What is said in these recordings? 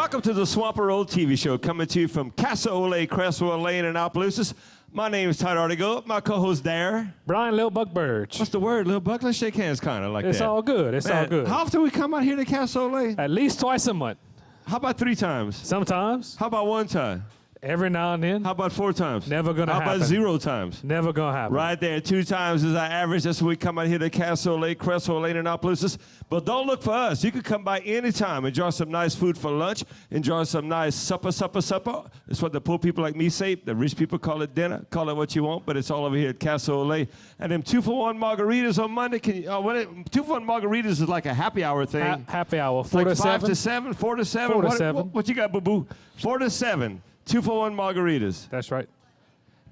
Welcome to the Swamperole TV show, coming to you from Casa Ole, Crestwell Lane in Opelousas. My name is Todd Artigo. My co-host there, Brian Lil Buck Birch. What's the word, Lil Buck? Let's shake hands kind of like It's that. all good. It's all good. How often we come out here to Casa Ole? At least twice a month. How about 3 times? Sometimes. How about 1 time? Every now and then. How about 4 times? Never gonna happen. How about 0 times? Never gonna happen. Right there, 2 times is our average. That's when we come out here to Casa Ole, Crestwell Lane in Opelousas. But don't look for us. You can come by anytime, enjoy some nice food for lunch, enjoy some nice supper. It's what the poor people like me say. The rich people call it dinner. Call it what you want, but it's all over here at Casa Ole. And them 2-for-1 margaritas on Monday. 2-for-1 margaritas is like a happy hour thing. Happy hour. 4 like to 5 7. to 7, 4 to 7. 4 to 7. What you got, boo-boo? 4 to 7. 2-for-1 margaritas. That's right.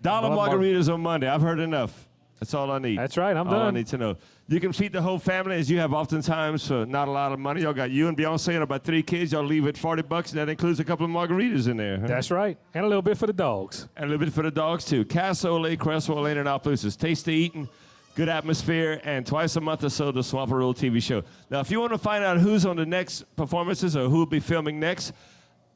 $1 margaritas on Monday. I've heard enough. That's all I need. That's right. I'm all done. I need to know. You can feed the whole family as you have oftentimes for not a lot of money. Y'all got you and Beyonce and about 3 kids. Y'all leave at $40, and that includes a couple of margaritas in there. Huh? That's right. And a little bit for the dogs. And a little bit for the dogs, too. Casa Ole, Crestwell Lane, and Opelousas. Tasty eating, good atmosphere, and twice a month or so, the Swamperole TV show. Now, if you want to find out who's on the next performances or who will be filming next,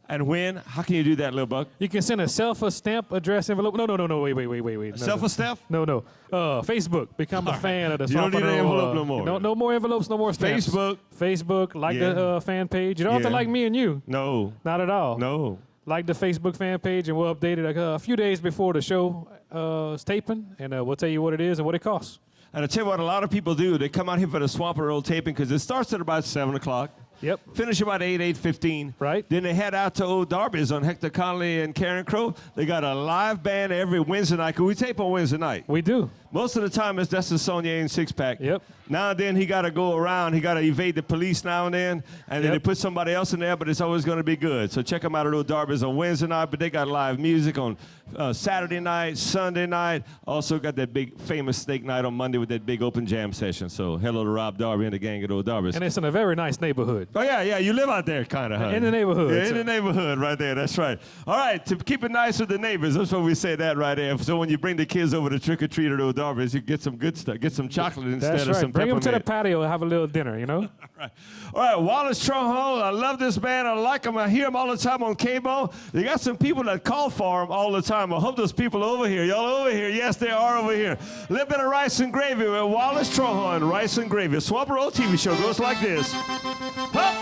and when? How can you do that, Lil Buck? You can send a stamp address envelope. No. Wait. Stamp? No. Facebook. Become a fan of the You don't need an envelope no more. No more envelopes, no more stamps. Facebook. Like the fan page. You don't have to like me and you. No. Not at all. No. Like the Facebook fan page, and we'll update it a few days before the show is taping, and we'll tell you what it is and what it costs. And I tell you what, a lot of people do. They come out here for the Swamperole taping because it starts at about 7 o'clock. Yep. Finish about 8:15. Right. Then they head out to Old Darby's on Hector Conley and Karen Crow. They got a live band every Wednesday night. Cause we tape on Wednesday night. We do. Most of the time, that's the Sonia and Six-Pack. Yep. Now and then, he got to go around. He got to evade the police now and then. And then they put somebody else in there, but it's always going to be good. So check them out at Old Darby's on Wednesday night. But they got live music on Saturday night, Sunday night. Also got that big famous steak night on Monday with that big open jam session. So hello to Rob Darby and the gang at Old Darby's. And it's in a very nice neighborhood. Oh, yeah. You live out there, kind of, huh? In the neighborhood. Yeah, in the neighborhood right there. That's right. All right, to keep it nice with the neighbors, that's why we say that right there. So when you bring the kids over to trick-or-treat at Old Darby's, you get some good stuff. Get some chocolate instead of some peppermint. Bring them to the patio and have a little dinner, you know? All right, Wallace Trahan. I love this band. I like them. I hear them all the time on cable. They got some people that call for them all the time. I hope those people over here. Y'all over here? Yes, they are over here. A little bit of rice and gravy with Wallace Trahan. Rice and gravy. Swamperole TV show goes like this. Hup!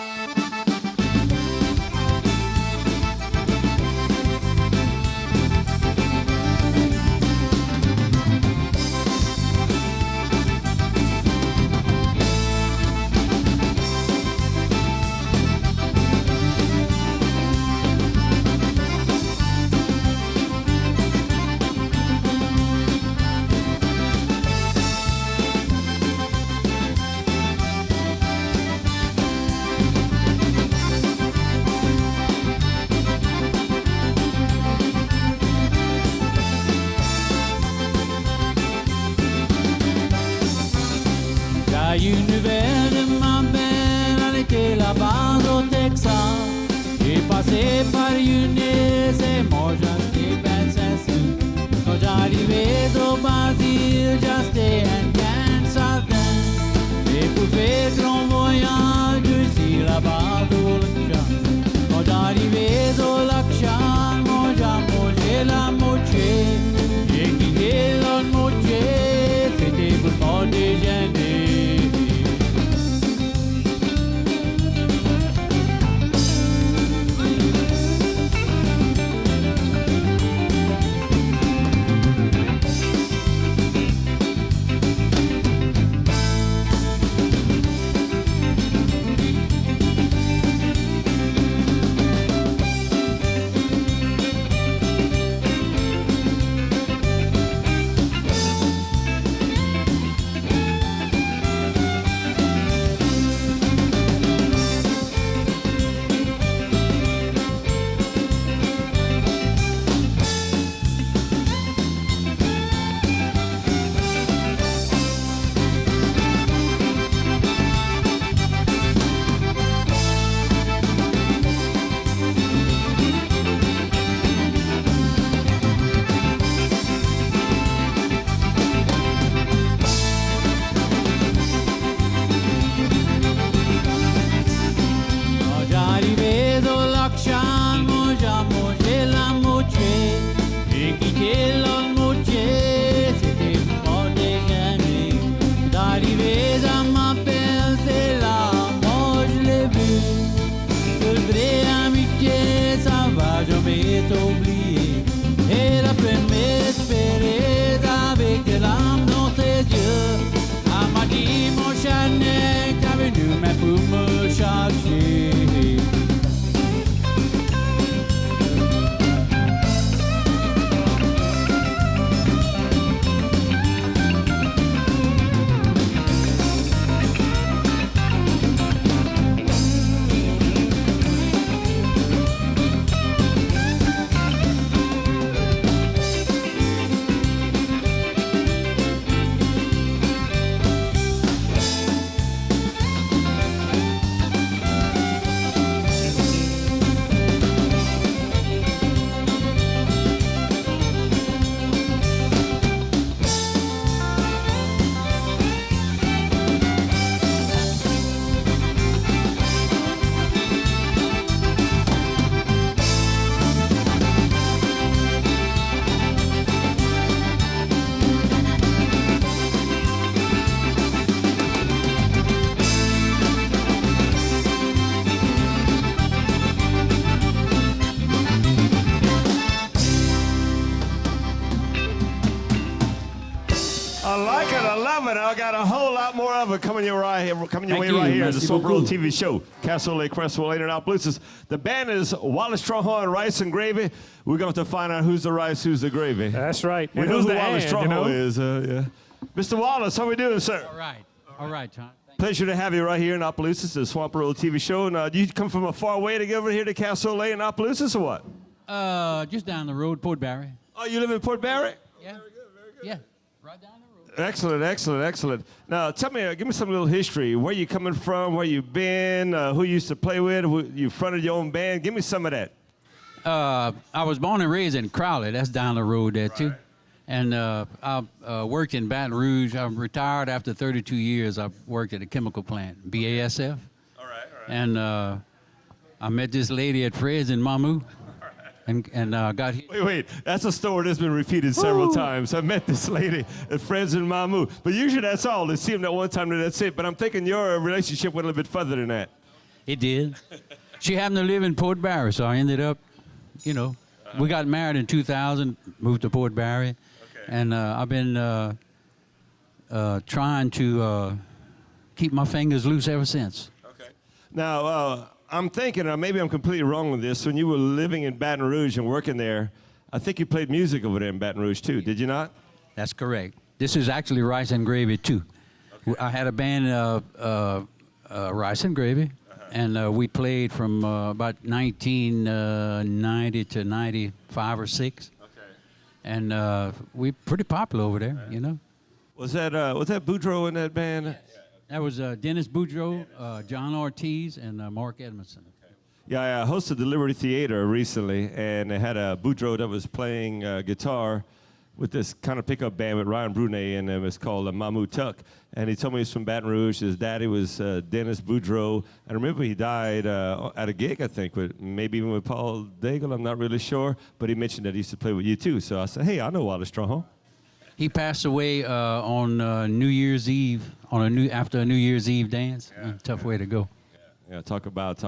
like it. I love it. I got a whole lot more of it coming your way right here. The Swamperole TV show. Cassoulet, Cresswell, In and Out Blues. The band is Wallace Trahan, Rice and Gravy. We're going to find out who's the rice, who's the gravy. That's right. We know who Wallace Trahan is. Yeah. Mr. Wallace, how we doing, sir? All right, John. Pleasure to have you right here in Opelousas, the Swamperole TV show. And do you come from a far way to get over here to Cassoulet and Opelousas or what? Just down the road, Port Barry. Oh, you live in Port Barry? Yeah. Very good. Yeah, right down the road. Excellent, excellent, excellent. Now, tell me, give me some little history. Where you coming from? Where you been? Who you used to play with? You fronted your own band? Give me some of that. I was born and raised in Crowley. That's down the road there, too. And I worked in Baton Rouge. I'm retired after 32 years. I worked at a chemical plant, BASF. All right. And I met this lady at Fred's in Mamou. And got here. Wait. That's a story that's been repeated several times. I met this lady at Fred's in Mamou. But usually that's all. They see him that one time and that's it. But I'm thinking your relationship went a little bit further than that. It did. She happened to live in Port Barry, so I ended up, we got married in 2000, moved to Port Barry. Okay. And I've been trying to keep my fingers loose ever since. Okay. Now, I'm thinking, or maybe I'm completely wrong with this, when you were living in Baton Rouge and working there, I think you played music over there in Baton Rouge too, did you not? That's correct. This is actually Rice and Gravy too. Okay. I had a band, Rice and Gravy, and we played from about 1990 to 95 or 6. Okay. And we pretty popular over there, Was that Boudreaux in that band? Yes. That was Dennis Boudreaux, John Ortiz, and Mark Edmondson. Okay. Yeah, I hosted the Liberty Theater recently, and they had a Boudreaux that was playing guitar with this kind of pickup band with Ryan Brunet, and it was called Mamou Tuck. And he told me he's from Baton Rouge. His daddy was Dennis Boudreaux. I remember he died at a gig, I think, maybe even with Paul Daigle. I'm not really sure, but he mentioned that he used to play with you too. So I said, hey, I know Wallace Trahan. He passed away on New Year's Eve, after a New Year's Eve dance. Yeah. Tough way to go. Yeah, talk about.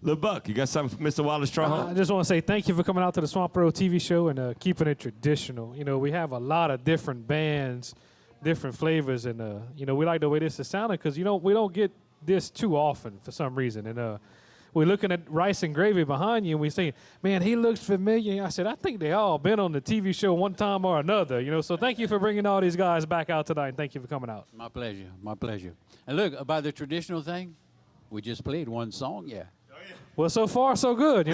Lil Buck, you got something for Mr. Wallace Trahan? I just want to say thank you for coming out to the Swamperole TV show and keeping it traditional. We have a lot of different bands, different flavors, and we like the way this is sounding because we don't get this too often for some reason. And we're looking at Rice and Gravy behind you, and we say, man, he looks familiar. I said, I think they all been on the TV show one time or another, So thank you for bringing all these guys back out tonight, and thank you for coming out. My pleasure. And look, about the traditional thing, we just played one song, yeah. Well, so far, so good,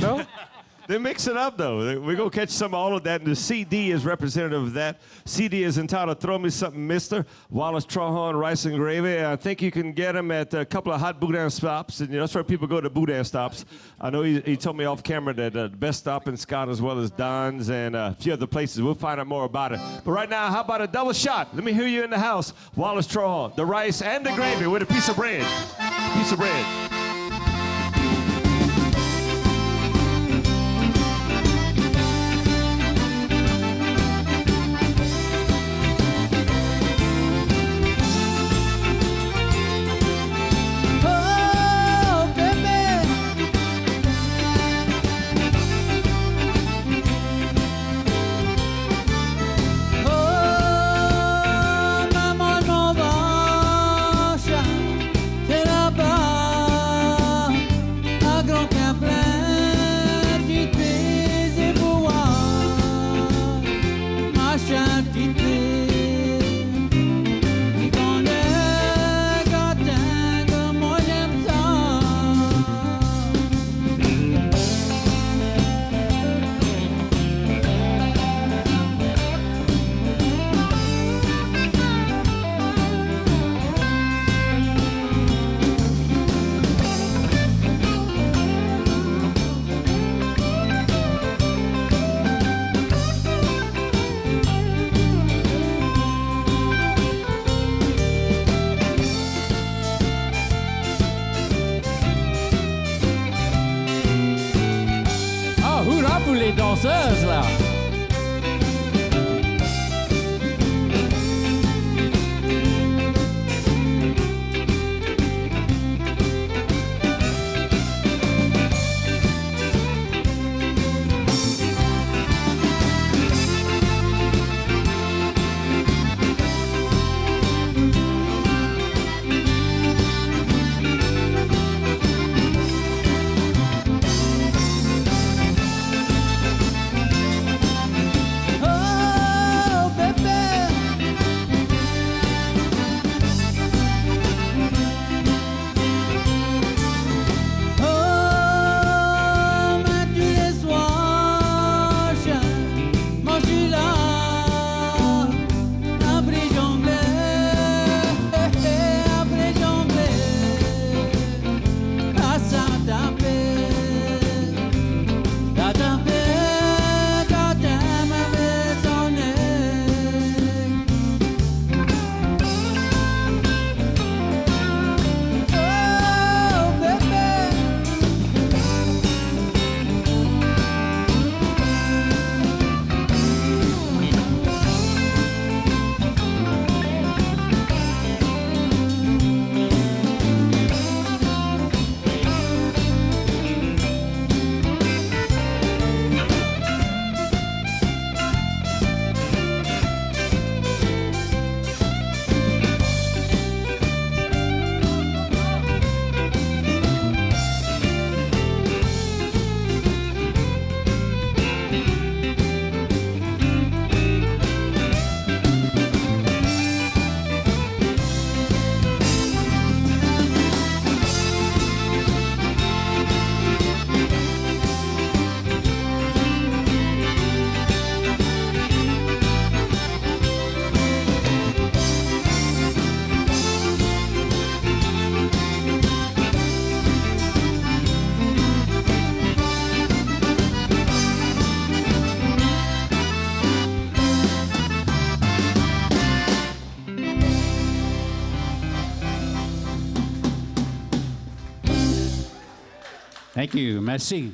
They mix it up, though. We're going to catch some of all of that, and the CD is representative of that. CD is entitled Throw Me Something, Mister, Wallace Trahan, Rice and Gravy. I think you can get them at a couple of hot boudin stops, and that's where people go to boudin stops. I know he told me off camera that the best stop in Scott as well as Don's and a few other places. We'll find out more about it. But right now, how about a double shot? Let me hear you in the house. Wallace Trahan, the rice and the gravy with a piece of bread. Piece of bread. Thank you. Merci.